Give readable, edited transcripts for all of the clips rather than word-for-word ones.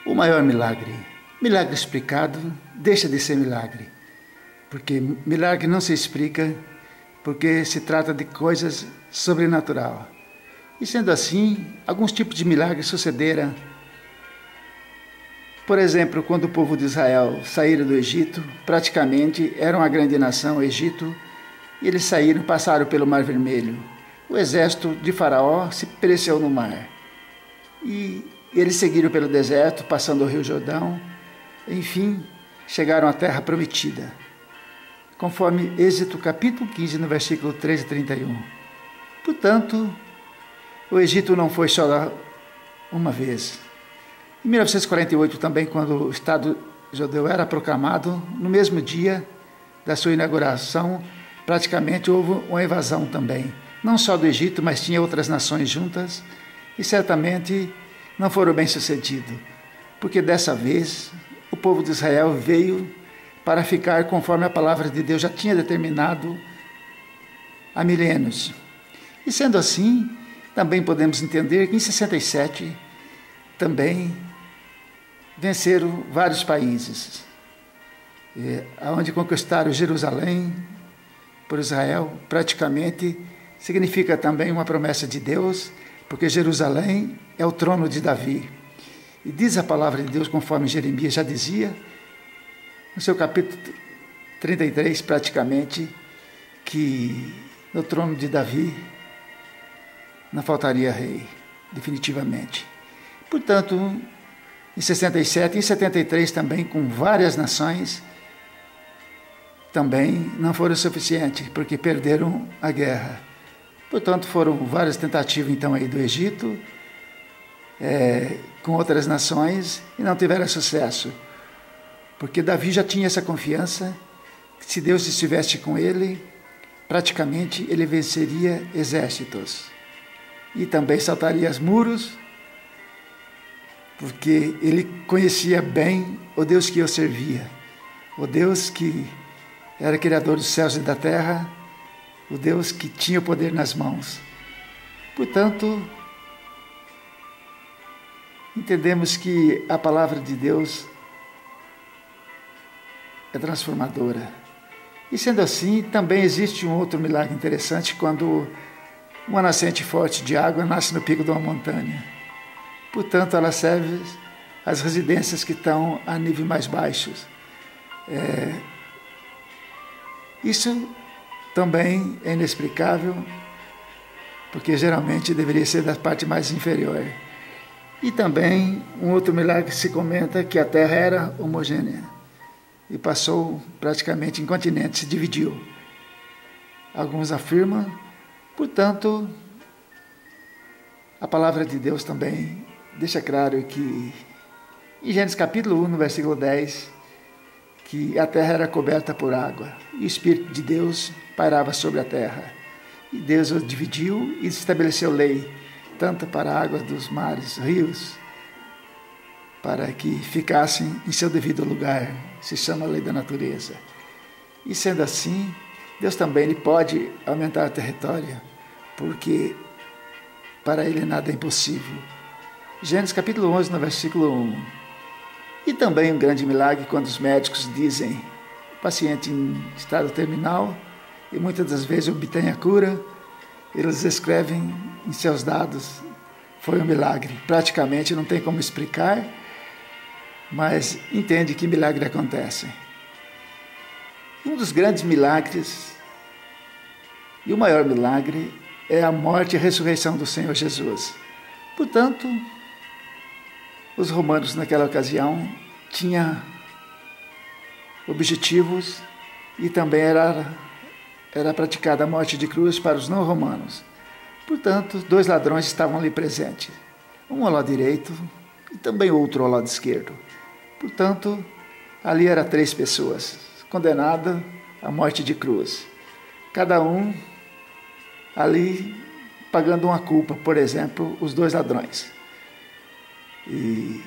O maior milagre. Milagre explicado deixa de ser milagre, porque milagre não se explica, porque se trata de coisas sobrenatural. E sendo assim, alguns tipos de milagres sucederam. Por exemplo, quando o povo de Israel saíram do Egito, praticamente era uma grande nação, o Egito, e eles saíram, passaram pelo Mar Vermelho. O exército de Faraó se pereceu no mar. E eles seguiram pelo deserto, passando o Rio Jordão, enfim, chegaram à terra prometida, conforme Êxodo capítulo 15, no versículo 13 e 31. Portanto, o Egito não foi só uma vez. Em 1948 também, quando o Estado judeu era proclamado, no mesmo dia da sua inauguração, praticamente houve uma invasão também, não só do Egito, mas tinha outras nações juntas, e certamente não foram bem-sucedidos, porque dessa vez o povo de Israel veio para ficar conforme a palavra de Deus já tinha determinado há milênios. E sendo assim, também podemos entender que em 67 também venceram vários países, onde conquistaram Jerusalém por Israel, praticamente significa também uma promessa de Deus, porque Jerusalém é o trono de Davi. E diz a palavra de Deus, conforme Jeremias já dizia, no seu capítulo 33, praticamente, que no trono de Davi não faltaria rei, definitivamente. Portanto, em 67 e em 73 também, com várias nações, também não foram suficientes, porque perderam a guerra. Portanto, foram várias tentativas, então, aí do Egito, com outras nações, e não tiveram sucesso. Porque Davi já tinha essa confiança, que se Deus estivesse com ele, praticamente ele venceria exércitos. E também saltaria os muros, porque ele conhecia bem o Deus que eu servia, o Deus que era criador dos céus e da terra, o Deus que tinha o poder nas mãos. Portanto, entendemos que a palavra de Deus é transformadora. E sendo assim, também existe um outro milagre interessante, quando uma nascente forte de água nasce no pico de uma montanha. Portanto, ela serve às residências que estão a níveis mais baixos. Isso também é inexplicável, porque geralmente deveria ser da parte mais inferior. E também um outro milagre que se comenta, que a terra era homogênea e passou praticamente em continentes, se dividiu. Alguns afirmam, portanto, a palavra de Deus também deixa claro que, em Gênesis capítulo 1, no versículo 10, que a terra era coberta por água, e o Espírito de Deus pairava sobre a terra. E Deus o dividiu e estabeleceu lei, tanto para a água dos mares, rios, para que ficassem em seu devido lugar, se chama a lei da natureza. E sendo assim, Deus também ele pode aumentar o território, porque para ele nada é impossível. Gênesis capítulo 11, no versículo 1. E também um grande milagre quando os médicos dizem, o paciente em estado terminal, e muitas das vezes obtém a cura, eles escrevem em seus dados, foi um milagre. Praticamente não tem como explicar, mas entende que milagre acontece. Um dos grandes milagres, e o maior milagre, é a morte e a ressurreição do Senhor Jesus. Portanto, os romanos naquela ocasião tinham objetivos e também era praticada a morte de cruz para os não romanos. Portanto, 2 ladrões estavam ali presentes, um ao lado direito e também outro ao lado esquerdo. Portanto, ali eram 3 pessoas condenadas à morte de cruz, cada um ali pagando uma culpa, por exemplo, os 2 ladrões. E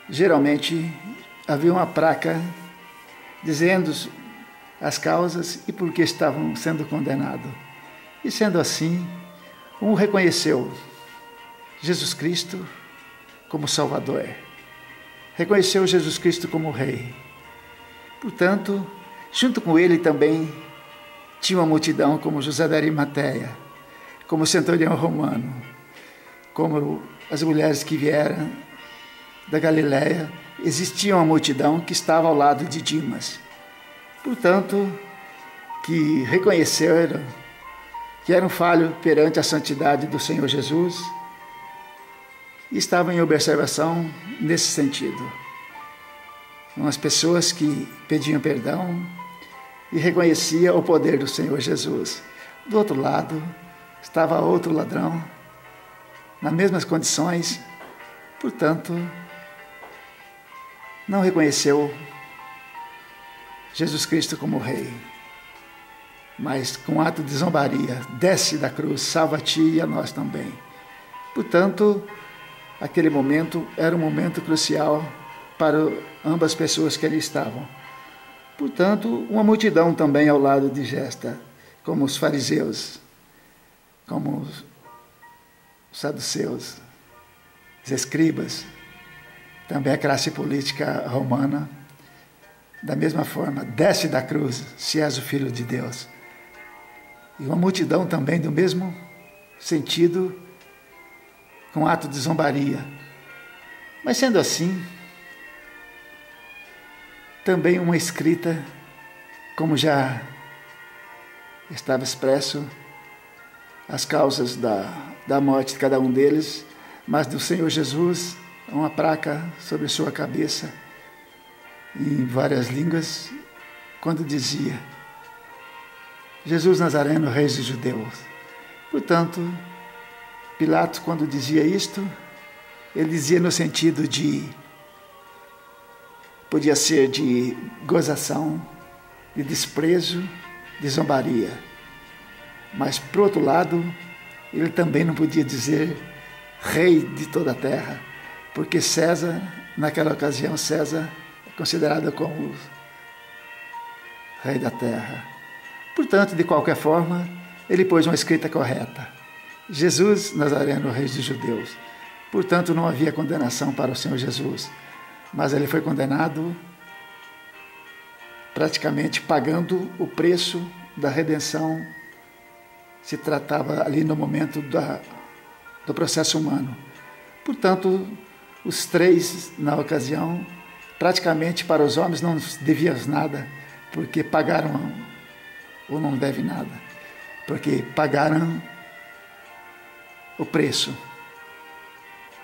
geralmente havia uma placa dizendo as causas e por que estavam sendo condenados. E sendo assim, um reconheceu Jesus Cristo como Salvador. Reconheceu Jesus Cristo como Rei. Portanto, junto com ele também tinha uma multidão como José da Arimateia, como o centurião romano, como as mulheres que vieram da Galiléia. Existia uma multidão que estava ao lado de Dimas. Portanto, que reconheceram que era um falho perante a santidade do Senhor Jesus e estavam em observação nesse sentido. Umas pessoas que pediam perdão e reconheciam o poder do Senhor Jesus. Do outro lado, estava outro ladrão, nas mesmas condições, portanto, não reconheceu Jesus Cristo como Rei, mas com ato de zombaria, desce da cruz, salva a ti e a nós também. Portanto, aquele momento era um momento crucial para ambas as pessoas que ali estavam. Portanto, uma multidão também ao lado de Gesta, como os fariseus, como os saduceus, os escribas, também a classe política romana. Da mesma forma, desce da cruz, se és o Filho de Deus. E uma multidão também do mesmo sentido, com ato de zombaria. Mas sendo assim, também uma escrita, como já estava expresso, as causas da morte de cada um deles, mas do Senhor Jesus, uma placa sobre sua cabeça, em várias línguas, quando dizia: Jesus Nazareno, Rei dos Judeus. Portanto, Pilatos, quando dizia isto, ele dizia no sentido de, podia ser de gozação, de desprezo, de zombaria. Mas, por outro lado, ele também não podia dizer Rei de toda a terra, porque César, naquela ocasião, César é considerado como Rei da terra. Portanto, de qualquer forma, ele pôs uma escrita correta: Jesus Nazareno, Rei dos Judeus. Portanto, não havia condenação para o Senhor Jesus, mas ele foi condenado praticamente pagando o preço da redenção. Se tratava ali no momento do processo humano. Portanto, os três, na ocasião, praticamente para os homens não deviam nada, porque pagaram, ou não devem nada, porque pagaram o preço.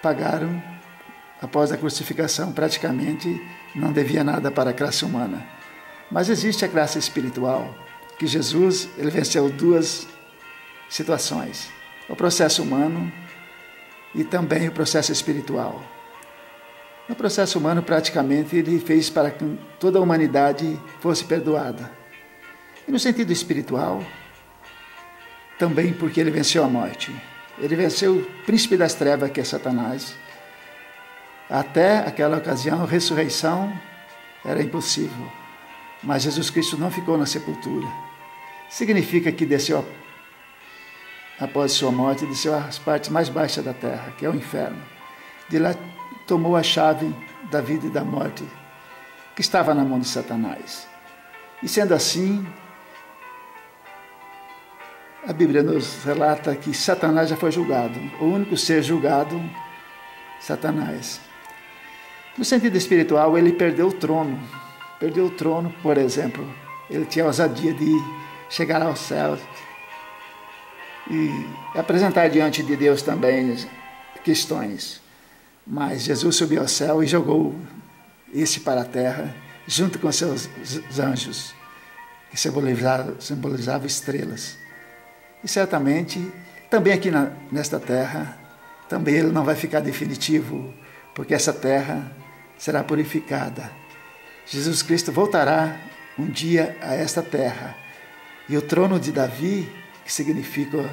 Pagaram após a crucificação, praticamente não devia nada para a classe humana. Mas existe a classe espiritual, que Jesus, ele venceu duas situações: o processo humano e também o processo espiritual. No processo humano, praticamente, ele fez para que toda a humanidade fosse perdoada. E no sentido espiritual, também porque ele venceu a morte. Ele venceu o príncipe das trevas, que é Satanás. Até aquela ocasião, a ressurreição era impossível. Mas Jesus Cristo não ficou na sepultura. Significa que desceu, após sua morte, desceu às partes mais baixas da terra, que é o inferno. De lá tomou a chave da vida e da morte, que estava na mão de Satanás. E sendo assim, a Bíblia nos relata que Satanás já foi julgado. O único ser julgado, Satanás. No sentido espiritual, ele perdeu o trono. Perdeu o trono, por exemplo. Ele tinha a ousadia de chegar aos céus e apresentar diante de Deus também questões. Mas Jesus subiu ao céu e jogou esse para a terra, junto com seus anjos, que simbolizavam estrelas. E certamente, também aqui nesta terra, também ele não vai ficar definitivo, porque essa terra será purificada. Jesus Cristo voltará um dia a esta terra. E o trono de Davi, que significa,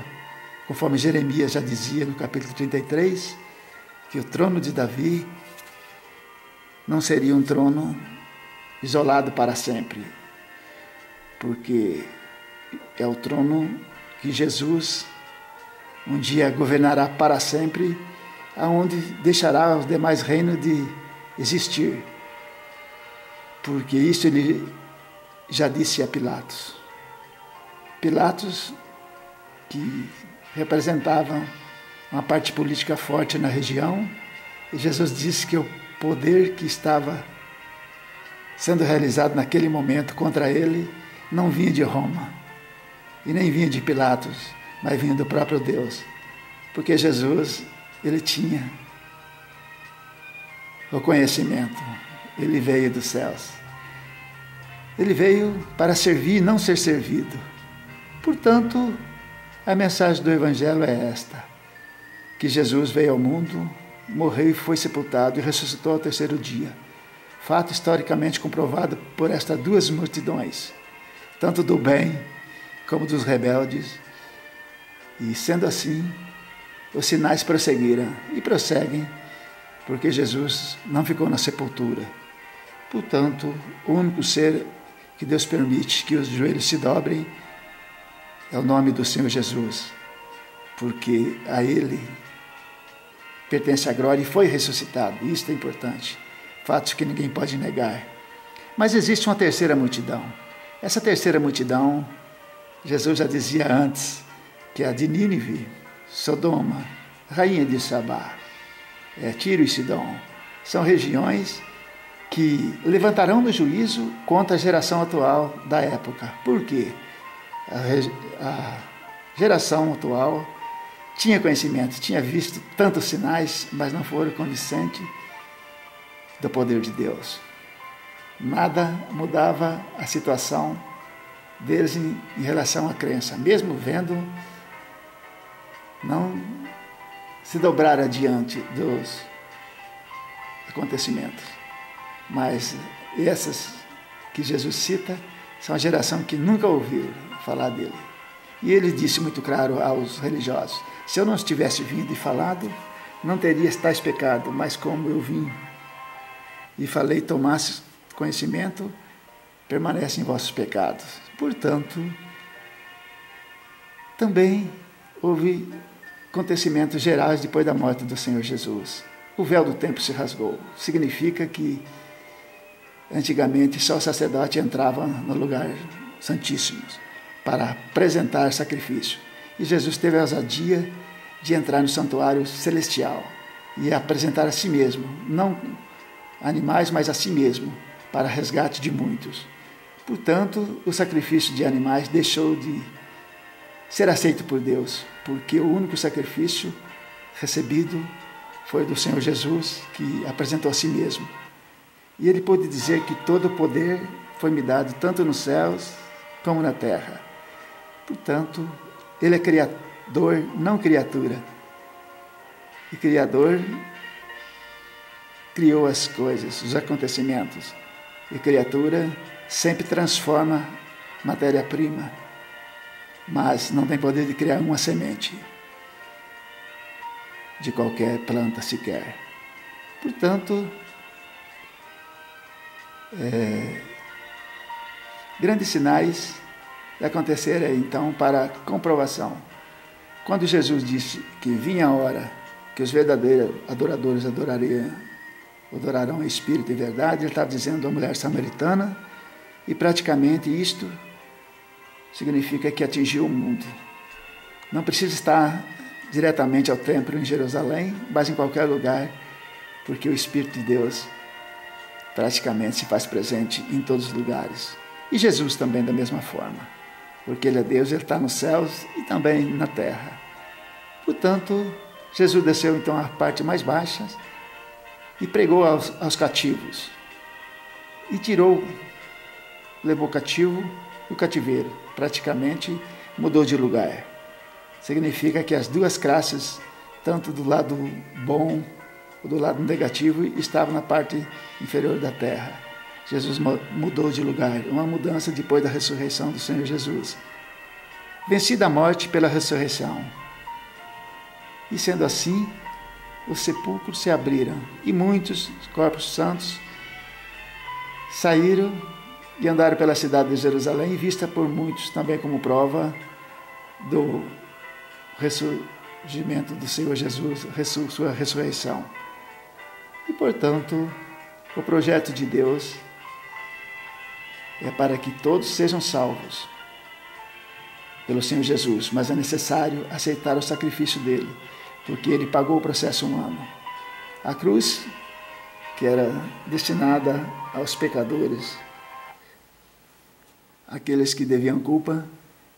conforme Jeremias já dizia no capítulo 33, que o trono de Davi não seria um trono isolado para sempre, porque é o trono que Jesus um dia governará para sempre aonde deixará os demais reinos de existir. Porque isso ele já disse a Pilatos. Pilatos, que representava uma parte política forte na região, e Jesus disse que o poder que estava sendo realizado naquele momento contra ele não vinha de Roma, e nem vinha de Pilatos, mas vinha do próprio Deus, porque Jesus, ele tinha o conhecimento, ele veio dos céus, ele veio para servir e não ser servido. Portanto, a mensagem do Evangelho é esta, que Jesus veio ao mundo, morreu e foi sepultado e ressuscitou ao terceiro dia. Fato historicamente comprovado por estas duas multidões, tanto do bem como dos rebeldes. E sendo assim, os sinais prosseguiram e prosseguem, porque Jesus não ficou na sepultura. Portanto, o único ser que Deus permite que os joelhos se dobrem é o nome do Senhor Jesus, porque a Ele pertence a glória e foi ressuscitado. Isso é importante, fatos que ninguém pode negar. Mas existe uma terceira multidão. Essa terceira multidão, Jesus já dizia antes, que é a de Nínive, Sodoma, rainha de Sabá, Tiro e Sidom, são regiões que levantarão no juízo contra a geração atual da época. Por quê? A geração atual tinha conhecimento, tinha visto tantos sinais, mas não foram convincentes do poder de Deus. Nada mudava a situação deles em relação à crença, mesmo vendo, não se dobrar diante dos acontecimentos. Mas essas que Jesus cita são a geração que nunca ouviu falar dele. E ele disse muito claro aos religiosos: se eu não tivesse vindo e falado, não teria tais pecados, mas como eu vim e falei, tomasse conhecimento, permanecem vossos pecados. Portanto, também houve acontecimentos gerais depois da morte do Senhor Jesus. O véu do templo se rasgou. Significa que antigamente só o sacerdote entrava no lugar santíssimo para apresentar sacrifício. E Jesus teve a ousadia de entrar no santuário celestial e apresentar a si mesmo, não animais, mas a si mesmo, para resgate de muitos. Portanto, o sacrifício de animais deixou de ser aceito por Deus, porque o único sacrifício recebido foi do Senhor Jesus, que apresentou a si mesmo. E ele pôde dizer que todo o poder foi me dado, tanto nos céus como na terra. Portanto, ele é criador, não criatura. E criador criou as coisas, os acontecimentos. E criatura sempre transforma matéria-prima, mas não tem poder de criar uma semente de qualquer planta sequer. Portanto, grandes sinais aconteceram então para comprovação. Quando Jesus disse que vinha a hora que os verdadeiros adoradores adorarão em espírito e verdade, ele estava dizendo à mulher samaritana, e praticamente isto significa que atingiu o mundo. Não precisa estar diretamente ao templo em Jerusalém, mas em qualquer lugar, porque o Espírito de Deus praticamente se faz presente em todos os lugares. E Jesus também da mesma forma, porque Ele é Deus, Ele está nos céus e também na terra. Portanto, Jesus desceu então à parte mais baixa e pregou aos cativos, e levou o cativo e o cativeiro, praticamente mudou de lugar. Significa que as duas classes, tanto do lado bom ou do lado negativo, estavam na parte inferior da terra. Jesus mudou de lugar, uma mudança depois da ressurreição do Senhor Jesus. Vencida a morte pela ressurreição. E sendo assim, os sepulcros se abriram e muitos corpos santos saíram e andaram pela cidade de Jerusalém, vista por muitos também como prova surgimento do Senhor Jesus, sua ressurreição. E, portanto, o projeto de Deus é para que todos sejam salvos pelo Senhor Jesus, mas é necessário aceitar o sacrifício dele, porque ele pagou o processo humano. A cruz, que era destinada aos pecadores, aqueles que deviam culpa,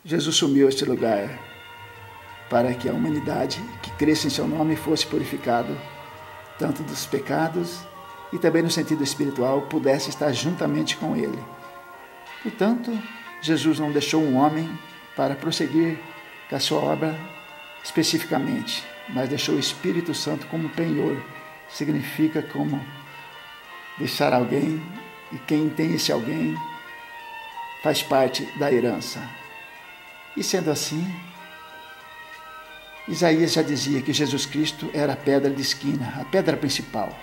Jesus assumiu este lugar para que a humanidade que cresce em seu nome fosse purificado, tanto dos pecados e também no sentido espiritual, pudesse estar juntamente com ele. Portanto, Jesus não deixou um homem para prosseguir com a sua obra especificamente, mas deixou o Espírito Santo como penhor. Significa como deixar alguém, e quem tem esse alguém faz parte da herança. E sendo assim, Isaías já dizia que Jesus Cristo era a pedra de esquina, a pedra principal.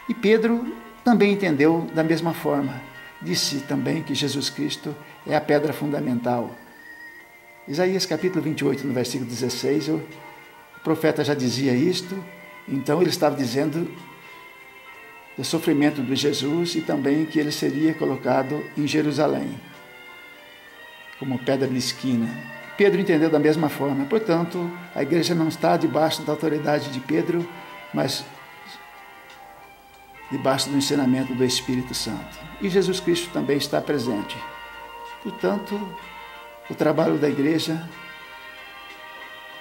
E Pedro também entendeu da mesma forma. Disse também que Jesus Cristo é a pedra fundamental. Isaías capítulo 28, no versículo 16, o profeta já dizia isto, então ele estava dizendo do sofrimento de Jesus e também que ele seria colocado em Jerusalém, como pedra de esquina. Pedro entendeu da mesma forma, portanto, a igreja não está debaixo da autoridade de Pedro, mas debaixo do ensinamento do Espírito Santo. E Jesus Cristo também está presente. Portanto, o trabalho da igreja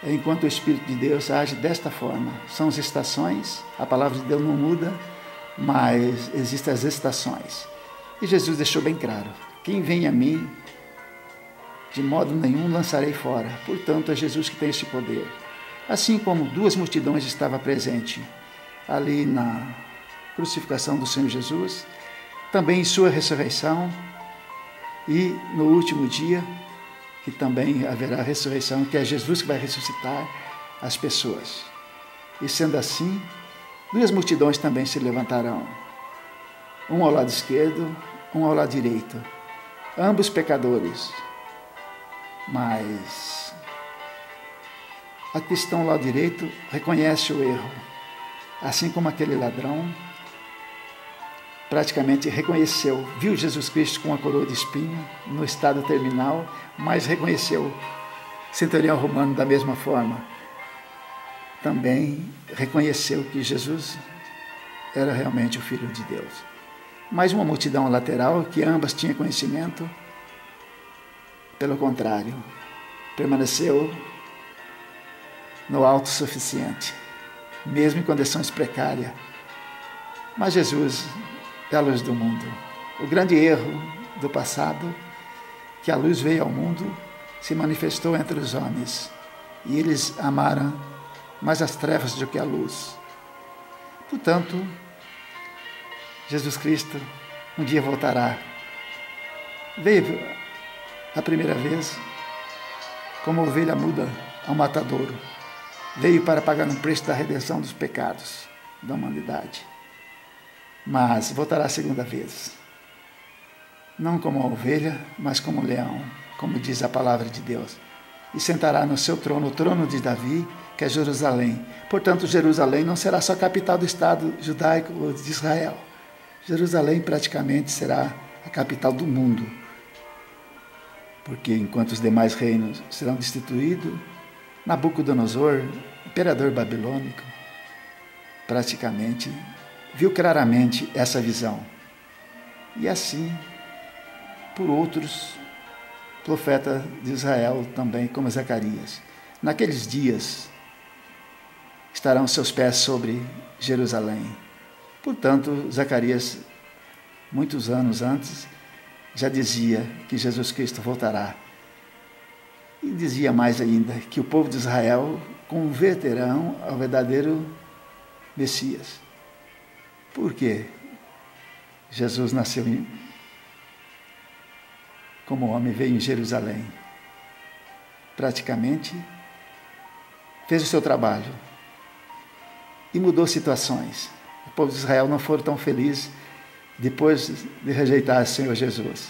é enquanto o Espírito de Deus age desta forma. São as estações, a palavra de Deus não muda, mas existem as estações. E Jesus deixou bem claro: quem vem a mim, de modo nenhum lançarei fora. Portanto, é Jesus que tem esse poder. Assim como duas multidões estavam presentes ali na crucificação do Senhor Jesus, também em sua ressurreição, e no último dia, que também haverá ressurreição, que é Jesus que vai ressuscitar as pessoas. E sendo assim, duas multidões também se levantarão, um ao lado esquerdo, um ao lado direito, ambos pecadores. Mas a que estão ao lado direito reconhece o erro, assim como aquele ladrão praticamente reconheceu, viu Jesus Cristo com a coroa de espinho no estado terminal, mas reconheceu o centurião romano da mesma forma. Também reconheceu que Jesus era realmente o Filho de Deus. Mas uma multidão lateral, que ambas tinham conhecimento, pelo contrário, permaneceu no autossuficiente, mesmo em condições precárias. Mas Jesus é a luz do mundo. O grande erro do passado, que a luz veio ao mundo, se manifestou entre os homens, e eles amaram mais as trevas do que a luz. Portanto, Jesus Cristo um dia voltará. Veio a primeira vez como ovelha muda ao matadouro. Veio para pagar um preço da redenção dos pecados da humanidade. Mas voltará a segunda vez. Não como uma ovelha, mas como um leão, como diz a palavra de Deus. E sentará no seu trono, o trono de Davi, que é Jerusalém. Portanto, Jerusalém não será só a capital do Estado judaico ou de Israel. Jerusalém praticamente será a capital do mundo. Porque enquanto os demais reinos serão destituídos, Nabucodonosor, imperador babilônico, praticamente viu claramente essa visão. E assim, por outros profetas de Israel também, como Zacarias. Naqueles dias, estarão seus pés sobre Jerusalém. Portanto, Zacarias, muitos anos antes, já dizia que Jesus Cristo voltará. E dizia mais ainda, que o povo de Israel converterão ao verdadeiro Messias. Por quê? Jesus nasceu como homem, veio em Jerusalém. Praticamente, fez o seu trabalho e mudou situações. O povo de Israel não foram tão felizes depois de rejeitar o Senhor Jesus.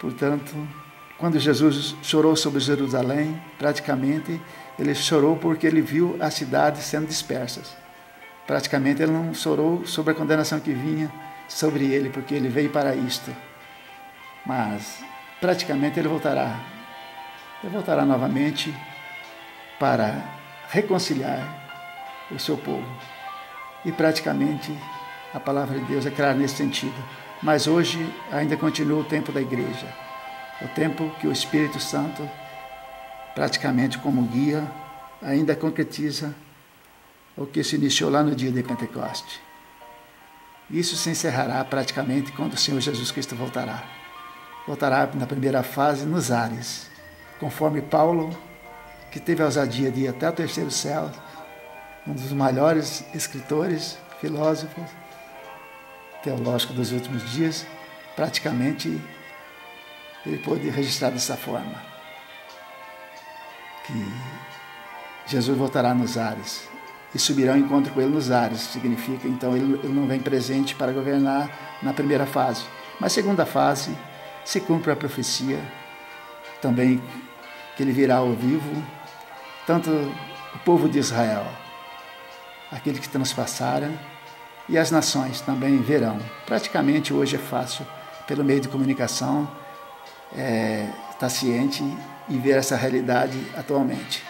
Portanto, quando Jesus chorou sobre Jerusalém, praticamente ele chorou porque ele viu as cidades sendo dispersas. Praticamente ele não chorou sobre a condenação que vinha sobre ele, porque ele veio para isto. Mas praticamente ele voltará. Ele voltará novamente para reconciliar o seu povo. E praticamente a palavra de Deus é clara nesse sentido. Mas hoje ainda continua o tempo da igreja. O tempo que o Espírito Santo, praticamente como guia, ainda concretiza o que se iniciou lá no dia de Pentecoste. Isso se encerrará praticamente quando o Senhor Jesus Cristo voltará. Voltará na primeira fase nos ares, conforme Paulo, que teve a ousadia de ir até o terceiro céu, um dos maiores escritores, filósofos, teológicos dos últimos dias, praticamente ele pôde registrar dessa forma, que Jesus voltará nos ares e subirá ao encontro com ele nos ares. Significa, então, ele não vem presente para governar na primeira fase. Mas segunda fase, se cumpre a profecia também que ele virá ao vivo, tanto o povo de Israel, aqueles que transpassaram, e as nações também verão. Praticamente hoje é fácil, pelo meio de comunicação, estar ciente e ver essa realidade atualmente.